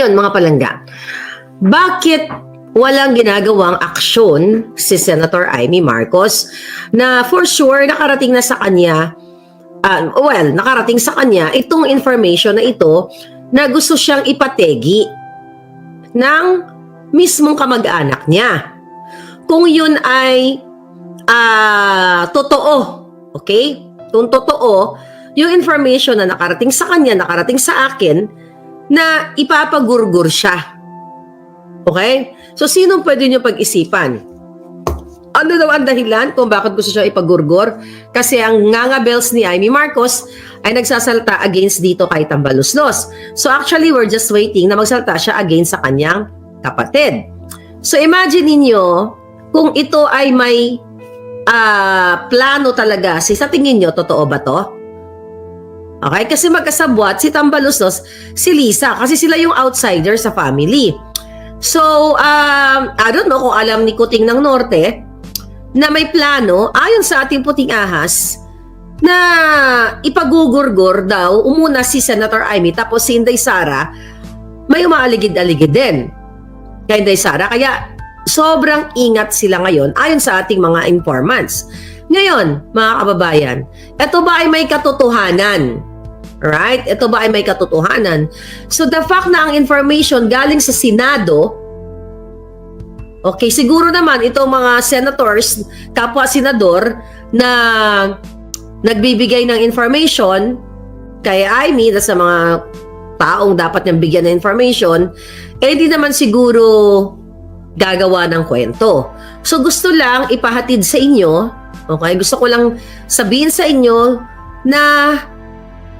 Ngayon, mga palangga, bakit walang ginagawang aksyon si Senator Amy Marcos na for sure nakarating na sa kanya, nakarating sa kanya itong information na ito na gusto siyang ipategi ng mismong kamag-anak niya. Kung yun ay totoo, okay? Kung totoo, yung information na nakarating sa kanya, nakarating sa akin, na ipapagurgur siya. Okay? So, sinong pwede nyo pag-isipan? Ano daw ang dahilan kung bakit gusto siya ipagurgur? Kasi ang ngangabels ni Amy Marcos ay nagsasalta against dito kay Tambaluslos. So, actually, we're just waiting na magsalta siya against sa kanyang kapatid. So, imagine niyo kung ito ay may plano talaga. Sa tingin nyo, totoo ba to? Okay? Kasi magkasabwat si Tambaluslos, si Lisa. Kasi sila yung outsider sa family. So, I don't know kung alam ni Kuting ng Norte na may plano, ayon sa ating puting ahas, na ipagugurgur daw, umuna si Senator Amy, tapos si Inday Sara, may umaaligid-aligid din kay Inday Sara. Kaya, sobrang ingat sila ngayon, ayon sa ating mga informants. Ngayon, mga kababayan, ito ba ay may katotohanan? Right? Ito ba ay may katotohanan? So the fact na ang information galing sa Senado, okay, siguro naman itong mga senators, kapwa senador na nagbibigay ng information kay Amy, sa mga taong dapat niyang bigyan ng information, di naman siguro gagawa ng kwento. So gusto lang ipahatid sa inyo, okay, gusto ko lang sabihin sa inyo na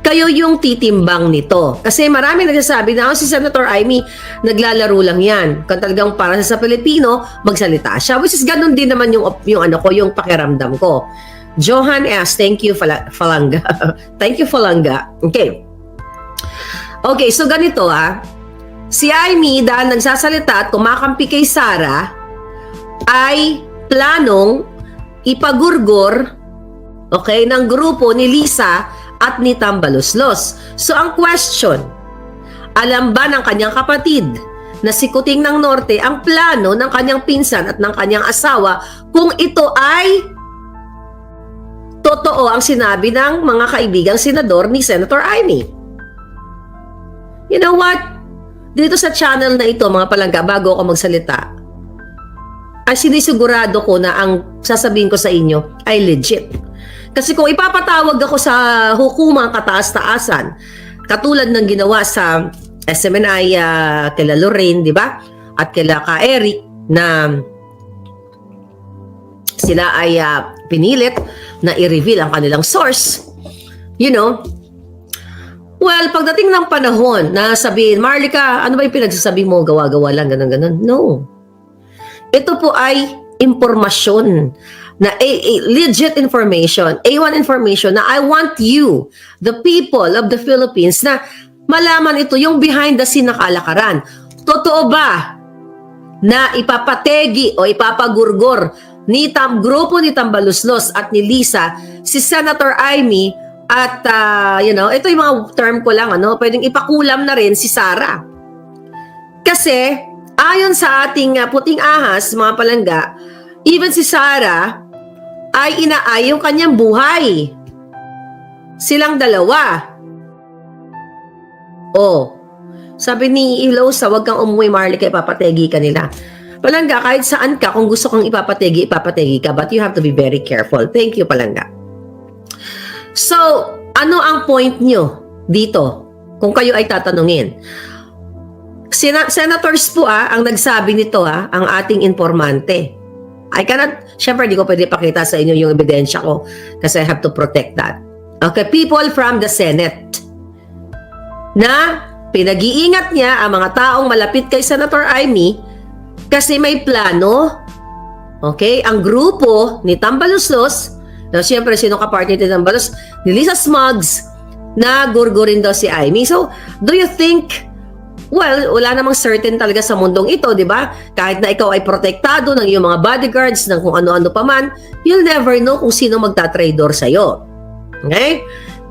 kayo yung titimbang nito. Kasi marami nagsasabi na si Senator Amy, naglalaro lang yan. Kung talagang para sa Pilipino, magsalita siya. Which is ganun din naman yung pakiramdam ko. Johan S., thank you, Falanga. Thank you, Falanga. Okay. Okay, so ganito si Amy, dahil nagsasalita at kumakampi kay Sara, ay planong ipagurgur, okay, ng grupo ni Lisa at ni Tambaluslos. So ang question, alam ba ng kanyang kapatid na si Kuting ng Norte ang plano ng kanyang pinsan at ng kanyang asawa kung ito ay totoo ang sinabi ng mga kaibigang senador ni Senator Amy? You know what? Dito sa channel na ito, mga palangga, bago ako magsalita, ay sinisigurado ko na ang sasabihin ko sa inyo ay legit. Kasi kung ipapatawag ako sa hukumang kataas-taasan, katulad ng ginawa sa SMNI kila Lorraine, di ba? At kila ka Eric, na sila ay pinilit na i-reveal ang kanilang source. You know, well, pagdating ng panahon na sabihin, Marlica, ano ba yung pinagsasabi mo? Gawa-gawa lang, ganun-ganun. No. Ito po ay impormasyon na legit information, A1 information na I want you, the people of the Philippines, na malaman ito yung behind the scene na kalakaran. Totoo ba na ipapategi o ipapagurgor ni grupo ni Tambaluslos at ni Lisa si Senator Amy at ito yung mga term ko lang, pwedeng ipakulam na rin si Sara. Kasi ayon sa ating puting ahas, mga palangga, even si Sara ay inaay yung kanyang buhay. Silang dalawa. Sabi ni Ilosa, wag kang umuwi, Marlica, ipapategi ka nila. Palangga, kahit saan ka, kung gusto kang ipapategi ka, but you have to be very careful. Thank you, Palangga. So, ano ang point nyo dito? Kung kayo ay tatanungin. Senators po ang nagsabi nito ang ating informante. I cannot, syempre di ko pwede pakita sa inyo yung ebidensya ko kasi I have to protect that. Okay, people from the Senate na pinag-iingat niya ang mga taong malapit kay Senator Amy kasi may plano, okay, ang grupo ni Tambaluslos, syempre sino ka-partner ni Tambaluslos, ni Lisa Smugs, na gurgurin daw si Amy. So, do you think, well, wala namang certain talaga sa mundong ito, di ba? Kahit na ikaw ay protektado ng iyong mga bodyguards, ng kung ano-ano pa man, you'll never know kung sino magta-traitor sa'yo. Okay?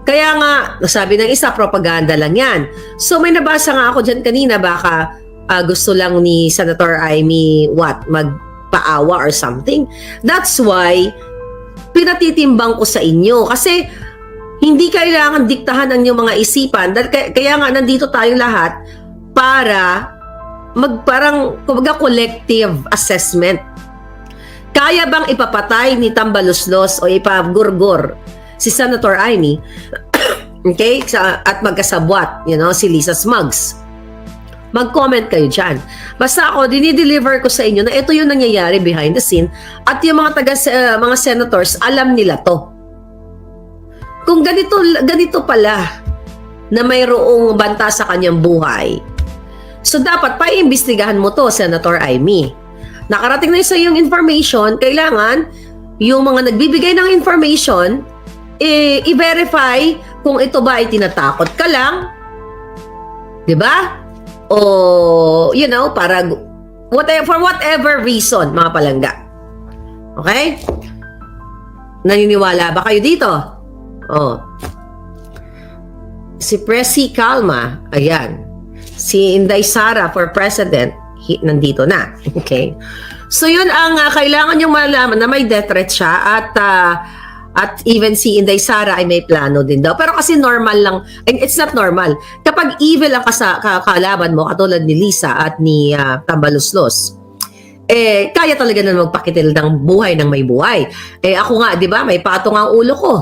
Kaya nga, sabi ng isa, propaganda lang yan. So may nabasa nga ako dyan kanina, baka gusto lang ni Senator Amy, magpaawa or something. That's why, pinatitimbang ko sa inyo. Kasi, hindi kailangan diktahan ang inyong mga isipan. Kaya nga, nandito tayong lahat para parang, kumbaga, collective assessment. Kaya bang ipapatay ni Tambaluslos o ipagurgur si Senator Amy, okay, at magkasabwat, si Lisa Smugs? Mag-comment kayo dyan. Basta ako, dinideliver ko sa inyo na ito yung nangyayari behind the scene at yung mga senators, alam nila to. Kung ganito pala na mayroong banta sa kanyang buhay, so dapat paiimbestigahan mo to, Senator Amy. Nakarating na sa yung information, kailangan yung mga nagbibigay ng information, i-verify kung ito ba ay tinatakot ka lang, di ba? O, para for whatever reason, mga palangga. Okay? Naniniwala ba kayo dito? Oh. Si Presi Calma, ayan. Si Inday Sara for President, nandito na. Okay? So, yun ang kailangan yung malaman na may death threat siya at even si Inday Sara ay may plano din daw. Pero kasi normal lang, and it's not normal. Kapag evil ang kalaban mo, katulad ni Lisa at ni Tambaluslos, kaya talaga na magpakitil ng buhay ng may buhay. Ako nga, di ba, may patong ang ulo ko.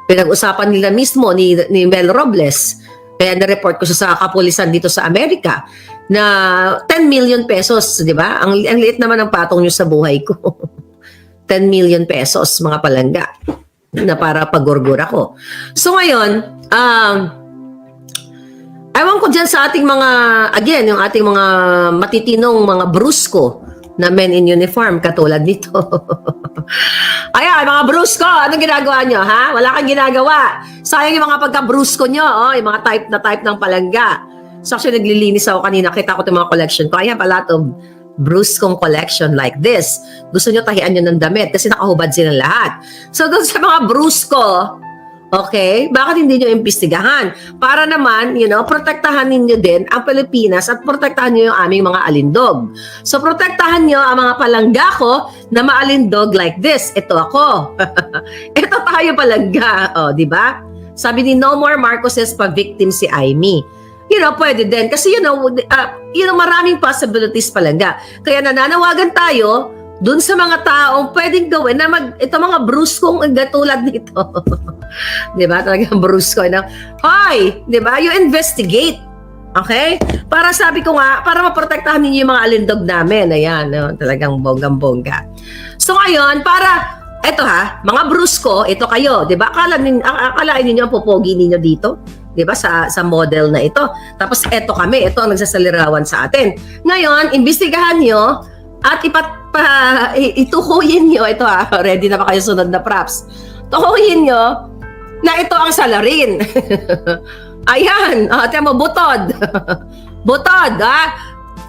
Pinag-usapan nila mismo ni Mel Robles, kaya na-report ko siya sa kapulisan dito sa Amerika, na 10 million pesos, di ba? Ang liit naman ng patong nyo sa buhay ko. 10 million pesos, mga palangga, na para pagurgur ako. So ngayon, ewan ko dyan sa ating mga, again, yung ating mga matitinong mga brusko na men in uniform, katulad nito. Ayan, mga brusko, anong ginagawa nyo, ha? Wala kang ginagawa. Sayang yung mga pagka-brusko nyo, yung mga type ng palangga. So actually, naglilinis ako kanina, kita ko itong mga collection ko. I have a lot of bruskong collection like this. Gusto nyo tahian nyo ng damit kasi nakahubad silang lahat. So doon sa mga brusko, okay, bakit hindi nyo imbestigahan? Para naman, protektahan ninyo din ang Pilipinas at protektahan nyo yung aming mga alindog. So protektahan nyo ang mga palangga ko na maalindog like this. Ito ako. Ito tayo palangga. O, di ba? Sabi ni No More Marcoses pa victim si Amy. Pwede din. Kasi, maraming possibilities palangga. Kaya nananawagan tayo dun sa mga taong pwedeng gawin na ito mga bruskong tulad nito. Diba? Talagang brusko. Hoy! Diba? You investigate. Okay? Para sabi ko nga, para maprotektahan ninyo yung mga alindog namin. Ayan, talagang bonggang-bongga. So ngayon, eto mga brusko, ito kayo. Diba? Akalain ninyo ang pupogi ninyo dito. Diba, sa model na ito. Tapos eto kami, ito ang nagsasalirawan sa atin. Ngayon, imbestigahan nyo at itukuyin nyo, ito ready na ba kayo sunod na props? Tukuyin nyo na ito ang salarin. Ayan, tiyan mo, butod. Butod,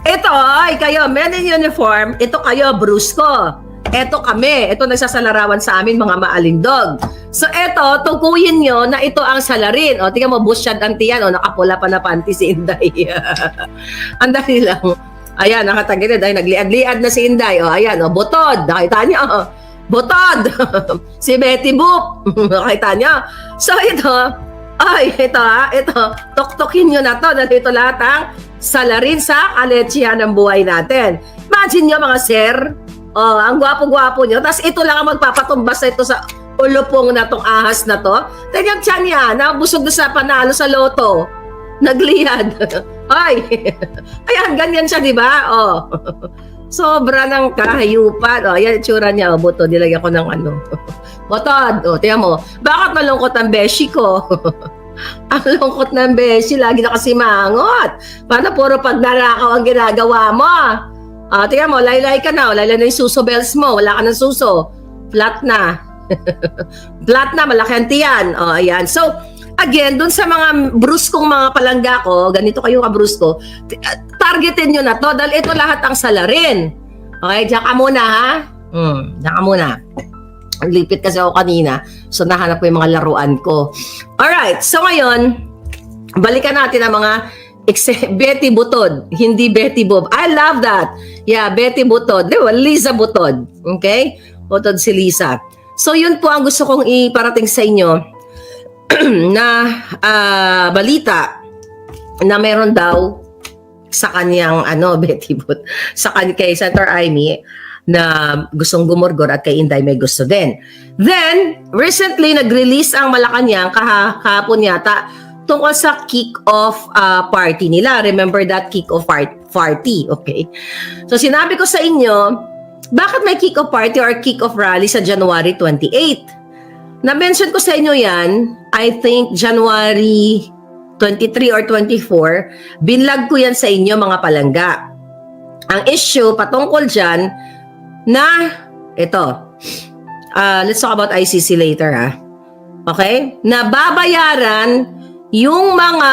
Ito, kayo, men in uniform, ito kayo, brusko. Ito kami, ito nagsasalarawan sa amin mga maalindog. So eto, tukuyin nyo na ito ang salarin. O, tingnan mo, busyad ang tiyan. O, nakapula pa na panty si Inday. Ang dali lang. Ayan, nakatagilid. Ay, nagliad-liad na si Inday. O, ayan, butod. Nakita niyo, butod. Si Betty Boop. Nakita niyo. So ito, ito, tuktukin nyo na to. Dahil ito lahat ang salarin sa kaletsihan ng buhay natin. Imagine nyo mga sir, ang gwapo-gwapo nyo. Tapos ito lang ang magpapatumbas na ito sa ulupong na tong ahas na to. Tignan siya niya, nabusog na sa panalo sa loto. Nagliyad. Ayan, ganyan siya, di ba? Sobra ng kahayupan. Yan itsura niya. Buto, nilagyan ko ng botod. Tingnan mo. Bakit malungkot ang beshi ko? Ang lungkot ng beshi. Lagi na kasi mangot. Paano puro pagnarakaw ang ginagawa mo? Tingnan mo, laylay ka na. Laylay na yung suso bells mo. Wala ka ng suso. Flat na. Flat na, malaki ang tiyan. Ayan. So, again, dun sa mga bruskong mga palangga ko, ganito kayo ka-brusko, targetin nyo na to dahil ito lahat ang salarin. Okay, diyan ka muna ha. Diyan ka muna. Lipit kasi ako kanina. So, nahanap ko yung mga laruan ko. Alright. So, ngayon, balikan natin ang mga Betty Butod. Hindi Betty Bob. I love that. Yeah, Betty Butod. Diba? Liza Butod. Okay? Butod si Liza. So, yun po ang gusto kong iparating sa inyo na balita na meron daw sa kanyang Betty Butod. Kay Senator Amy na gustong gumurgor at kay Inday may gusto din. Then, recently, nag-release ang Malacanang kahapon yata tungkol sa kick-off party nila. Remember that kick-off party, okay? So, sinabi ko sa inyo, bakit may kick-off party or kick-off rally sa January 28? Na-mention ko sa inyo yan, I think January 23 or 24, binlag ko yan sa inyo mga palangga. Ang issue patungkol dyan, na ito, let's talk about ICC later okay, na babayaran yung mga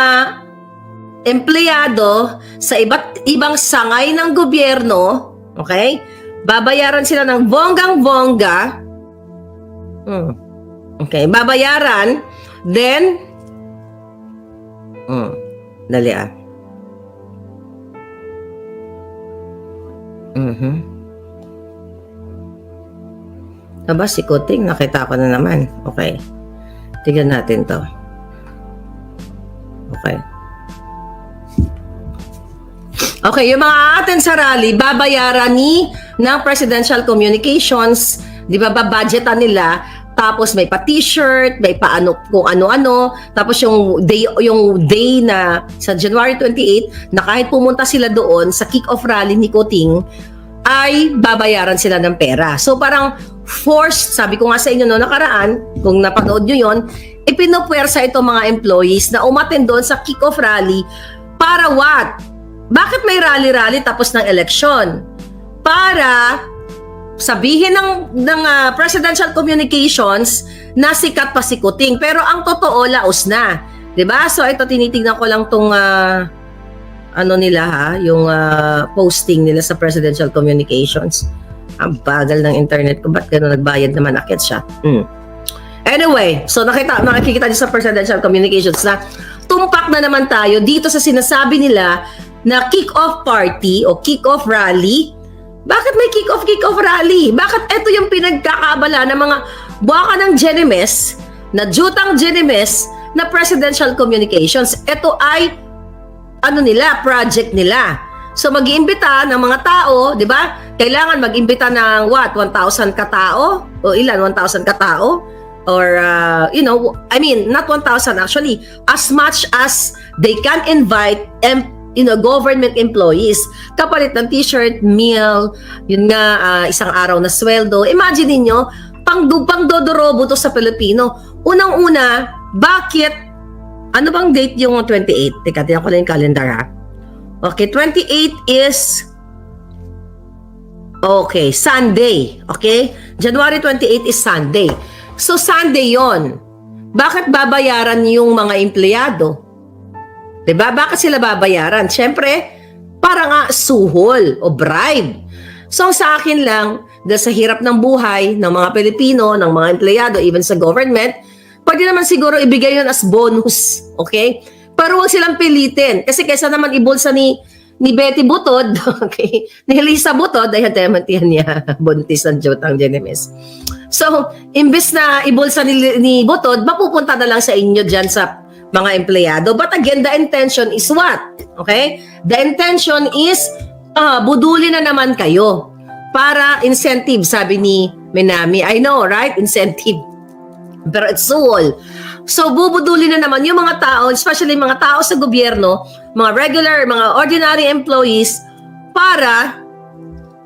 empleyado sa iba't ibang sangay ng gobyerno, okay, babayaran sila ng bonggang-bongga, okay, babayaran, then dali Aba, si Kuting, nakita ko na naman. Okay. Tignan natin to. Okay. Okay, yung mga atin sa rally, babayaran ng Presidential Communications, di ba, babudgetan nila, tapos may pa t-shirt, may pa kung ano-ano, tapos yung day na sa January 28, na kahit pumunta sila doon sa kick-off rally ni Kuting, ay babayaran sila ng pera. So parang forced, sabi ko nga sa inyo noong nakaraan, kung napanood nyo yun, ipinupwersa itong mga employees na umattend doon sa kick-off rally para what? Bakit may rally-rally tapos ng eleksyon? Para sabihin ng Presidential Communications na sikat pa si Kuting. Pero ang totoo, laos na. 'Di ba? So ito, tinitingnan ko lang tong yung posting nila sa Presidential Communications. Ang bagal ng internet ko. Ba't gano'n nagbayad naman? Akit siya. Anyway, so nakikita niyo sa Presidential Communications na tumpak na naman tayo dito sa sinasabi nila na kick-off party o kick-off rally. Bakit may kick-off rally? Bakit ito yung pinagkakaabala ng mga buwaka ng Genimes, na jutang Genimes na Presidential Communications? Ito ay project nila. So mag-iimbita ng mga tao, di ba? Kailangan mag-imbita ng 1,000 katao? O ilan? 1,000 katao? Or, not 1,000 actually. As much as they can invite government employees. Kapalit ng t-shirt, meal, yun nga, isang araw na sweldo. Imagine niyo, pang dodorobo to sa Pilipino. Unang-una, bakit, ano bang date yung 28? Teka, tinan ko lang yung calendar Okay, 28 is Sunday. Okay? January 28 is Sunday. So, Sunday yon. Bakit babayaran yung mga empleyado? Diba? Bakit sila babayaran? Siyempre, para nga suhol o bribe. So, sa akin lang, dahil sa hirap ng buhay ng mga Pilipino, ng mga empleyado, even sa government, pwede naman siguro ibigay yun as bonus. Okay? Pero huwag silang pilitin. Kasi kaysa naman ibulsa ni Betty Butod, okay, ni Lisa Butod, ay hati-hatihan niya, buntis ng jutang Genimes. So, imbes na ibulsa ni Butod, mapupunta na lang sa inyo dyan sa mga empleyado. But again, the intention is what? Okay? The intention is, buduli na naman kayo. Para incentive, sabi ni Minami. I know, right? Incentive. Pero it's all. So, bubuduli na naman yung mga tao, especially mga tao sa gobyerno, mga regular, mga ordinary employees, para,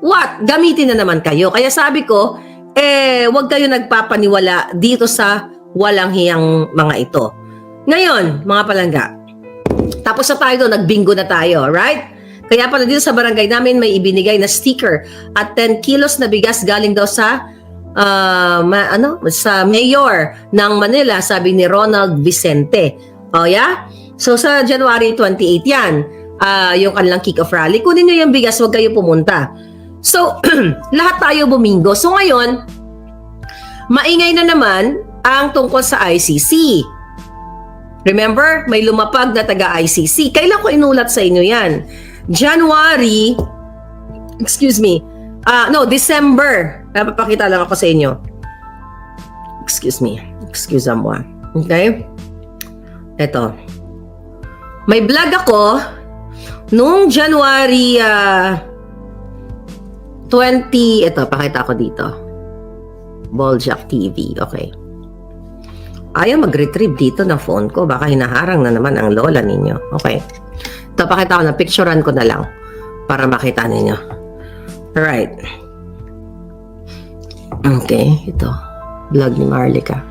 what? Gamitin na naman kayo. Kaya sabi ko, wag kayo nagpapaniwala dito sa walang hiyang mga ito. Ngayon, mga palangga, tapos na tayo doon, nagbingo na tayo, right? Kaya pala dito sa barangay namin may ibinigay na sticker at 10 kilos na bigas galing daw sa sa mayor ng Manila, sabi ni Ronald Vicente. Oh, yeah? So, sa January 28 yan, yung kanilang kick-off rally. Kunin nyo yung bigas, huwag kayo pumunta. So, lahat tayo bumingo. So, ngayon, maingay na naman ang tungkol sa ICC. Remember, may lumapag na taga-ICC. Kailan ko inulat sa inyo yan? December. Napapakita lang ako sa inyo. Excuse mo. Okay? Ito. May vlog ako nung January 20. Ito, pakita ko dito. Boljak TV. Okay. Ayaw mag-retrieve dito ng phone ko. Baka hinaharang na naman ang lola ninyo. Okay. Ito, pakita ko na. Picturean ko na lang para makita ninyo. Alright. Okay. Ito. Vlog ni Marlica.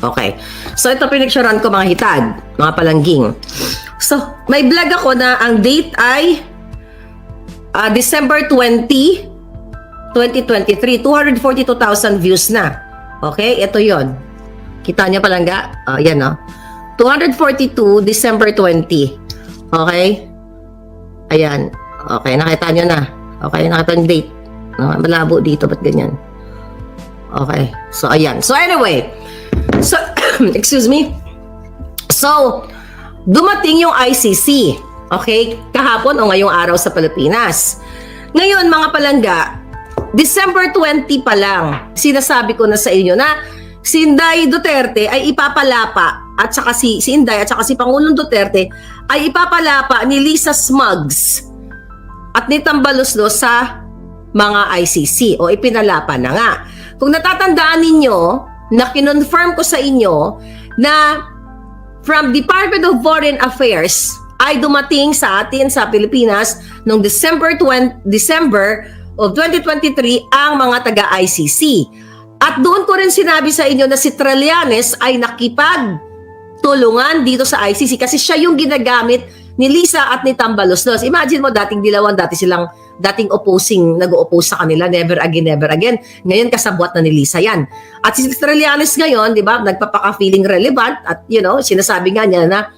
Okay. So, ito pinicturean ko mga hitad. Mga palangging. So, may vlog ako na ang date ay December 20, 2023. 242,000 views na. Okay. Ito yon. Kita niyo palangga? Yan, no? 242, December 20. Okay? Ayan. Okay, nakita niyo na. Okay, nakita niyo date. Malabo dito, ba't ganyan? Okay. So, ayan. So, anyway. So, excuse me. So, dumating yung ICC. Okay? Kahapon o ngayong araw sa Pilipinas. Ngayon, mga palangga, December 20 pa lang, sinasabi ko na sa inyo na si Inday Duterte ay ipapalapa at saka si Inday at saka si Pangulong Duterte ay ipapalapa ni Lisa Smugs at ni Tambaloslos sa mga ICC o ipinalapa na nga. Kung natatandaan ninyo na kinonfirm ko sa inyo na from Department of Foreign Affairs ay dumating sa atin sa Pilipinas noong December of 2023 ang mga taga-ICC. At doon ko rin sinabi sa inyo na si Trillanes ay nakipagtulungan dito sa ICC kasi siya yung ginagamit ni Lisa at ni Tambaloslos. Imagine mo, dati silang opposing, nag-o-oppose sa kanila, never again. Ngayon, kasabwat na ni Lisa yan. At si Trillanes ngayon, di ba, nagpapaka-feeling relevant at, sinasabi nga niya na,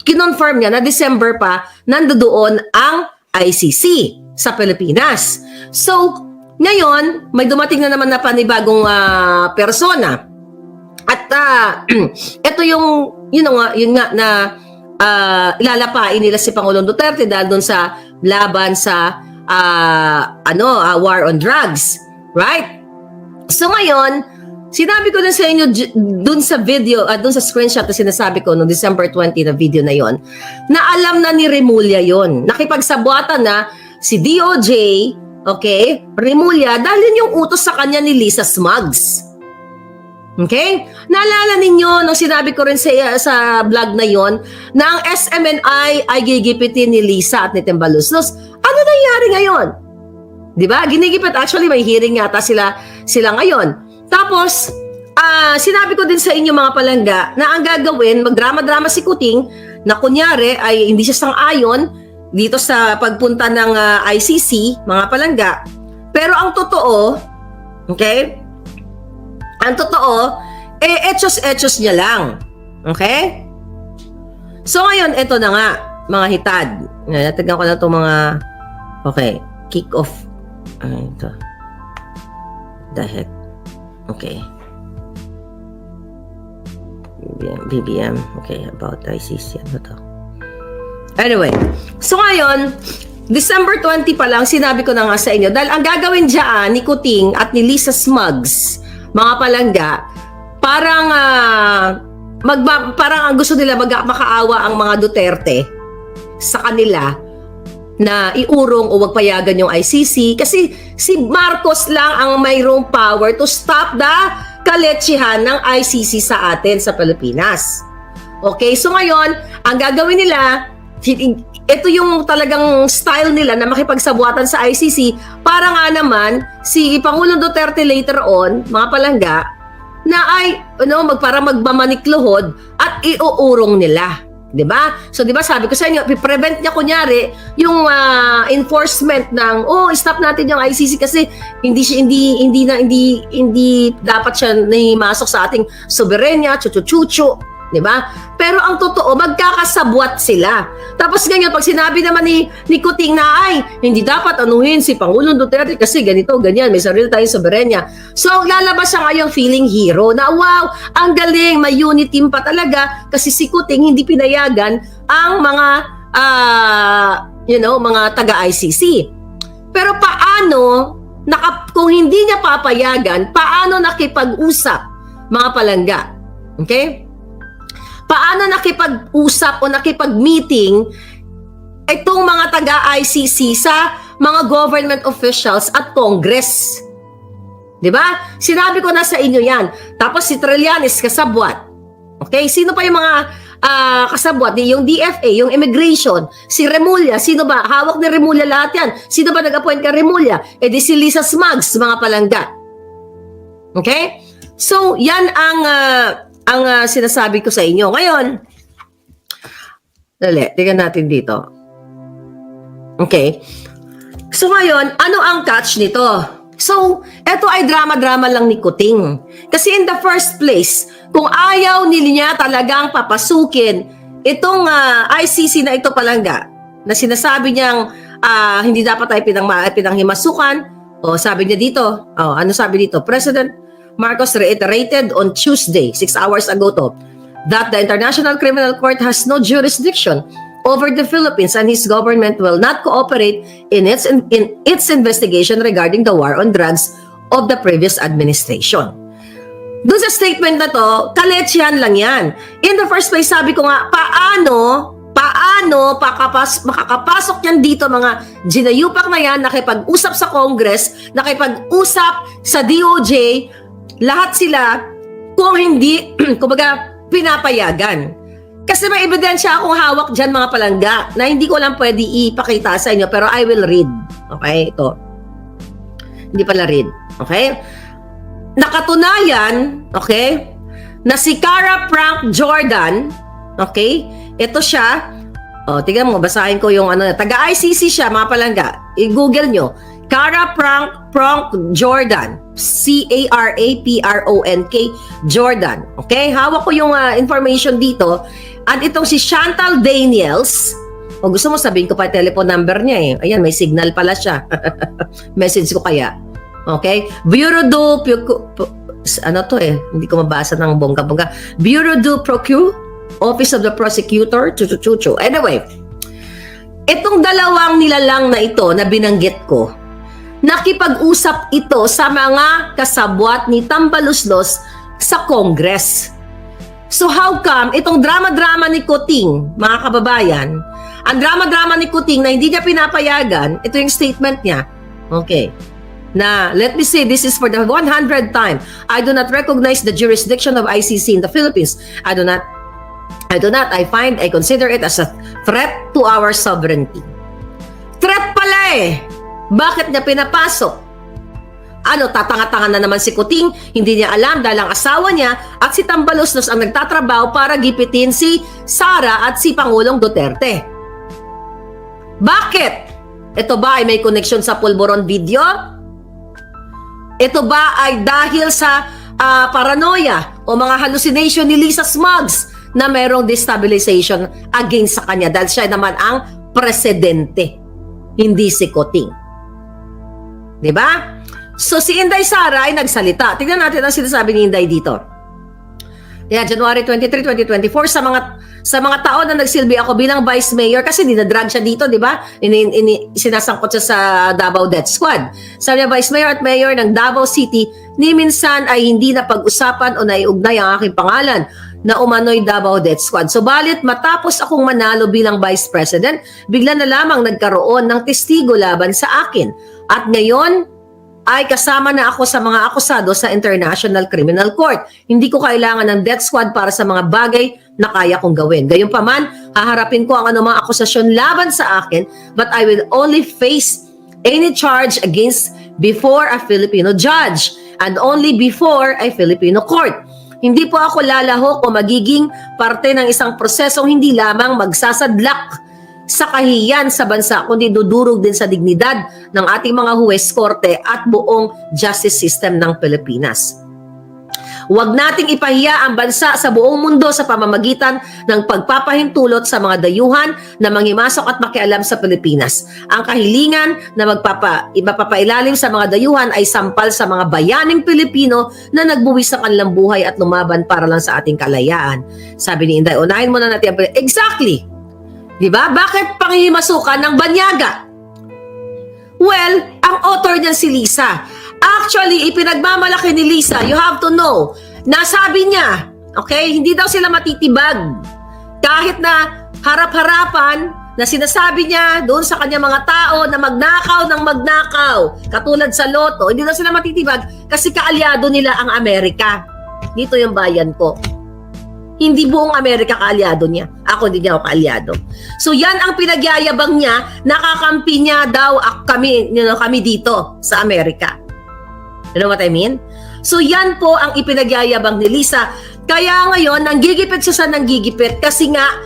kinonfirm niya na December pa, nandoon ang ICC sa Pilipinas. So, ngayon, may dumating na naman na panibagong persona. At ito yung ilalapain nila si Pangulong Duterte dahil doon sa laban sa war on drugs. Right? So ngayon, sinabi ko din sa inyo doon sa video, doon sa screenshot na sinasabi ko noong December 20 na video na yon, na alam na ni Remulla yon. Nakipagsabwatan na si DOJ, okay, Remulla, dahil yun yung utos sa kanya ni Lisa Smugs. Okay? Naalala ninyo nung sinabi ko rin sa vlog na yon na ang SMNI ay gigipitin ni Lisa at ni Tambaloslos. Ano nangyari ngayon? Diba? Ginigipit. Actually, may hearing yata sila ngayon. Tapos, sinabi ko din sa inyo mga palangga na ang gagawin, magdrama-drama si Kuting na kunyari ay hindi siya sang-ayon dito sa pagpunta ng ICC, mga palangga. Pero ang totoo, okay? Ang totoo, etos-etos niya lang. Okay? So ngayon, ito na nga, mga hitad. Tignan ko na itong mga, okay, kick-off. Ito. The heck? Okay. BBM. Okay, about ICC. Ano to? Anyway, so ngayon, December 20 pa lang, sinabi ko na nga sa inyo, dahil ang gagawin dyan ni Kuting at ni Lisa Smugs, mga palangga, parang ang gusto nila makaawa ang mga Duterte sa kanila na iurong o wag payagan yung ICC kasi si Marcos lang ang mayroong power to stop the kaletsihan ng ICC sa atin sa Pilipinas. Okay, so ngayon, ang gagawin nila, ito yung talagang style nila na makipagsabwatan sa ICC para nga naman si Pangulong Duterte later on, mga palangga, na ay para magmamanikluhod at iuurong nila. 'Di ba? So 'di ba sabi ko sa inyo, i-prevent niya kunyari yung enforcement ng stop natin yung ICC kasi hindi dapat siya naimasok sa ating soberenya, chuchu-chuchu. 'Di ba? Pero ang totoo, magkakasabwat sila. Tapos ganyan, pag sinabi naman ni Kuting na, ay, hindi dapat anuhin si Pangulong Duterte kasi ganito, ganyan, may sarili tayong soberenya. So, lalabas siya ngayong feeling hero na, wow, ang galing, may unit team pa talaga kasi si Kuting hindi pinayagan ang mga, mga taga-ICC. Pero paano, kung hindi niya papayagan, paano nakipag-usap, mga palangga? Okay? Paano nakipag-usap o nakipag-meeting itong mga taga-ICC sa mga government officials at Congress? Diba? Sinabi ko na sa inyo yan. Tapos si Trillanes kasabwat. Okay? Sino pa yung mga kasabwat? Yung DFA, yung immigration, si Remulla. Sino ba? Hawak ni Remulla lahat yan. Sino ba nag-appoint kay Remulla? E di si Lisa Smugs, mga palangga. Okay? So, yan ang sinasabi ko sa inyo. Ngayon, tingnan natin dito. Okay. So ngayon, ano ang catch nito? So, eto ay drama-drama lang ni Kuting. Kasi in the first place, kung ayaw niya talagang papasukin itong ICC na ito palangga, na sinasabi niyang hindi dapat tayo pinanghimasukan, o sabi niya dito, ano sabi dito? President Marcos reiterated on Tuesday, 6 hours ago that the International Criminal Court has no jurisdiction over the Philippines and his government will not cooperate in its investigation regarding the war on drugs of the previous administration. Doon sa statement na to, kaletsyan lang yan. In the first place, sabi ko nga, paano makakapasok yan dito, mga ginayupak na yan, nakipag-usap sa Congress, nakipag-usap sa DOJ, lahat sila, kung hindi, kumbaga, pinapayagan. Kasi may ebidensya akong hawak dyan, mga palangga, na hindi ko lang pwede ipakita sa inyo, pero I will read. Okay? Ito. Hindi pala read. Okay? Nakatunayan, okay, na si Cara Frank Jordan, okay, ito siya, tingnan mo, basahin ko yung taga-ICC siya, mga palangga, i-google nyo, Cara Frank Jordan, C-A-R-A-P-R-O-N-K Jordan. Okay? Hawak ko yung information dito. At itong si Chantal Daniels, gusto mo sabihin ko pa yung telephone number niya eh. Ayan, may signal pala siya. Message ko kaya. Okay? Bureau du hindi ko mabasa ng bongga-bongga. Bureau du Procure, Office of the Prosecutor, chuchu. Anyway, itong dalawang nilalang na ito na binanggit ko, nakipag-usap ito sa mga kasabwat ni Tambaluslos sa Congress. So how come itong drama-drama ni Kuting, mga kababayan, ang drama-drama ni Kuting na hindi niya pinapayagan, ito yung statement niya. Okay. Na, let me say, this is for the 100th time. I do not recognize the jurisdiction of ICC in the Philippines. I consider it as a threat to our sovereignty. Threat pala eh! Bakit niya pinapasok? Tatanga-tanga na naman si Kuting, hindi niya alam dahil ang asawa niya at si Tambaluslos ang nagtatrabaho para gipitin si Sara at si Pangulong Duterte. Bakit? Ito ba ay may connection sa Pulburon video? Ito ba ay dahil sa paranoia o mga hallucination ni Lisa Smugs na merong destabilization against sa kanya dahil siya naman ang presidente, hindi si Kuting? Diba? So si Inday Sara ay nagsalita. Tingnan natin ang sinasabi ni Inday dito. Yeah, January 23, 2024 sa mga taon na nagsilbi ako bilang vice mayor kasi dinadrag siya dito, di ba? Sinasangkot siya sa Davao Death Squad. Sabi niya, vice mayor at mayor ng Davao City, ni minsan ay hindi na pag-usapan o naiugnay ang aking pangalan na umano'y Davao Death Squad. So balit matapos akong manalo bilang vice president, bigla na lamang nagkaroon ng testigo laban sa akin. At ngayon ay kasama na ako sa mga akusado sa International Criminal Court. Hindi ko kailangan ng death squad para sa mga bagay na kaya kong gawin. Gayunpaman, haharapin ko ang anumang akusasyon laban sa akin, but I will only face any charge against before a Filipino judge and only before a Filipino court. Hindi po ako lalahok o magiging parte ng isang prosesong hindi lamang magsasadlak sa kahiyan sa bansa, kundi dudurog din sa dignidad ng ating mga huwes, korte at buong justice system ng Pilipinas. Huwag nating ipahiya ang bansa sa buong mundo sa pamamagitan ng pagpapahintulot sa mga dayuhan na manghimasok at makialam sa Pilipinas. Ang kahilingan na mapapailalim sa mga dayuhan ay sampal sa mga bayaning Pilipino na nagbuwis sa kanilang buhay at lumaban para lang sa ating kalayaan. Sabi ni Inday, unahin muna natin ang exactly. Diba? Bakit panghihimasukan ng banyaga? Well, ang author niyan si Lisa. Actually, ipinagmamalaki ni Lisa, you have to know, nasabi niya, okay, hindi daw sila matitibag. Kahit na harap-harapan, na sinasabi niya doon sa kanyang mga tao na magnakaw ng magnakaw, katulad sa loto, hindi daw sila matitibag kasi kaalyado nila ang Amerika. Dito yung bayan ko. Hindi buong Amerika kaalyado niya. Ako hindi niya ako kaalyado. So yan ang pinagyayabang niya, nakakampi niya daw kami dito sa Amerika. You know what I mean? So yan po ang ipinagyayabang ni Lisa. Kaya ngayon, nanggigipit siya sa nanggigipit kasi nga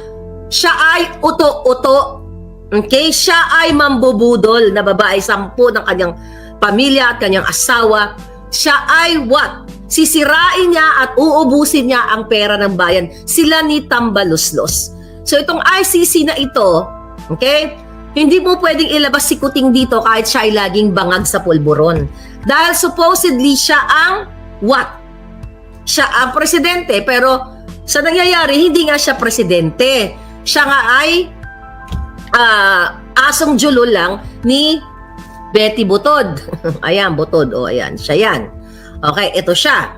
siya ay uto-uto. Okay? Siya ay mambubudol na babae, 10 ng kanyang pamilya at kanyang asawa. Siya ay what? Sisirain niya at uubusin niya ang pera ng bayan. Sila ni Tambaluslos. So itong ICC na ito, okay, hindi mo pwedeng ilabas si Kuting dito kahit siya ay laging bangag sa pulburon. Dahil supposedly siya ang what? Siya ang presidente, pero sa nangyayari, hindi nga siya presidente. Siya nga ay asong julo lang ni Betty Butod. Ayan, Butod. O, ayan. Siya yan. Okay, ito siya.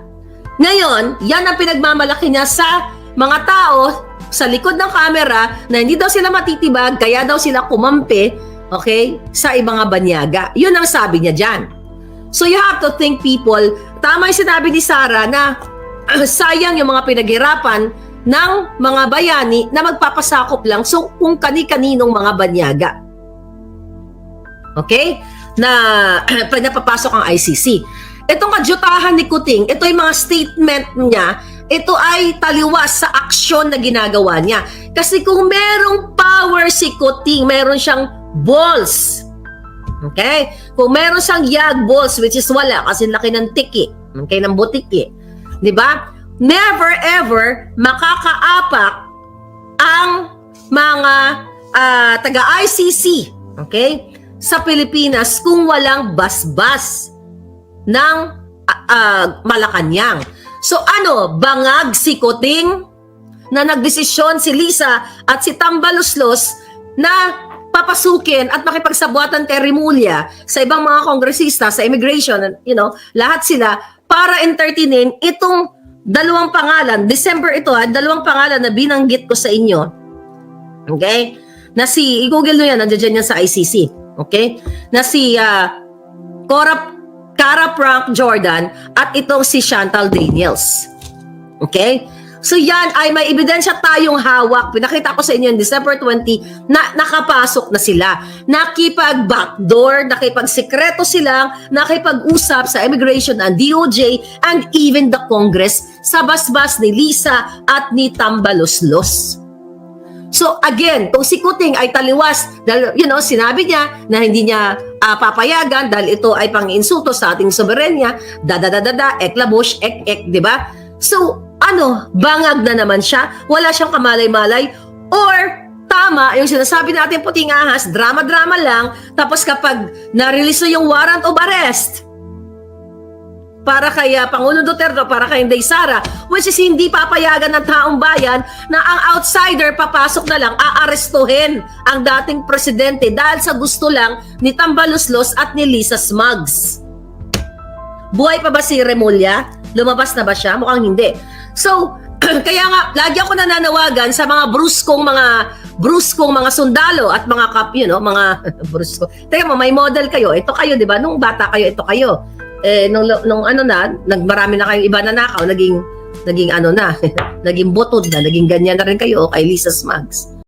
Ngayon, yan ang pinagmamalaki niya sa mga tao sa likod ng camera na hindi daw sila matitibag, kaya daw sila kumampi, okay, sa ibang banyaga. Yun ang sabi niya dyan. So you have to think, people, tama yung sinabi ni Sarah na sayang yung mga pinaghirapan ng mga bayani na magpapasakop lang so kung kani-kaninong mga banyaga. Okay? Na napapasok ang ICC. Itong kadyutahan ni Kuting, ito yung mga statement niya, ito ay taliwas sa aksyon na ginagawa niya. Kasi kung merong power si Kuting, meron siyang balls. Okay? Kung meron siyang yag balls, which is wala, kasi laki ng tiki, okay, ng butiki. Di ba? Never ever makakaapak ang mga taga-ICC, okay, sa Pilipinas kung walang basbas ng Malacanang. So ano, bangag si Kuting na nagdesisyon si Lisa at si Tambaluslos na papasukin at makipagsabuatan kay Rimulya sa ibang mga kongresista, sa immigration, you know, lahat sila para entertainin itong dalawang pangalan. December ito, dalawang pangalan na binanggit ko sa inyo. Okay? Na si, i-google nyo yan, nandiyan yan sa ICC. Okay? Na si Cara Frank Jordan at itong si Chantal Daniels. Okay? So yan ay may ebidensya tayong hawak. Pinakita ko sa inyo in December 20 na nakapasok na sila. Nakipag-backdoor, nakipag-sekreto silang, nakipag-usap sa immigration and DOJ and even the Congress sa basbas ni Lisa at ni Tambaluslos. So again, kung si Kuting ay taliwas, dahil, you know, sinabi niya na hindi niya papayagan dahil ito ay pang-insulto sa ating soberenya, eklabush, di ba? So, ano, bangag na naman siya, wala siyang kamalay-malay, or tama, yung sinasabi natin puting ahas, drama-drama lang, tapos kapag na-release na yung warrant of arrest, para kay Pangulong Duterte, para kay Inday Sara, which is hindi papayagan ng taong bayan na ang outsider papasok na lang, aarestuhin ang dating presidente dahil sa gusto lang ni Tambaluslos at ni Lisa Smugs. Buhay pa ba si Remulla? Lumabas na ba siya? Mukhang hindi. So, kaya nga, lagi ako nananawagan sa mga bruskong mga sundalo at mga mga brusko. Teka mo, may model kayo. Ito kayo, di ba? Nung bata kayo, ito kayo. Nung ano na, marami na kayong iba na nakaw, naging ano na, naging butod na, naging ganyan na rin kayo kay Lisa Smugs.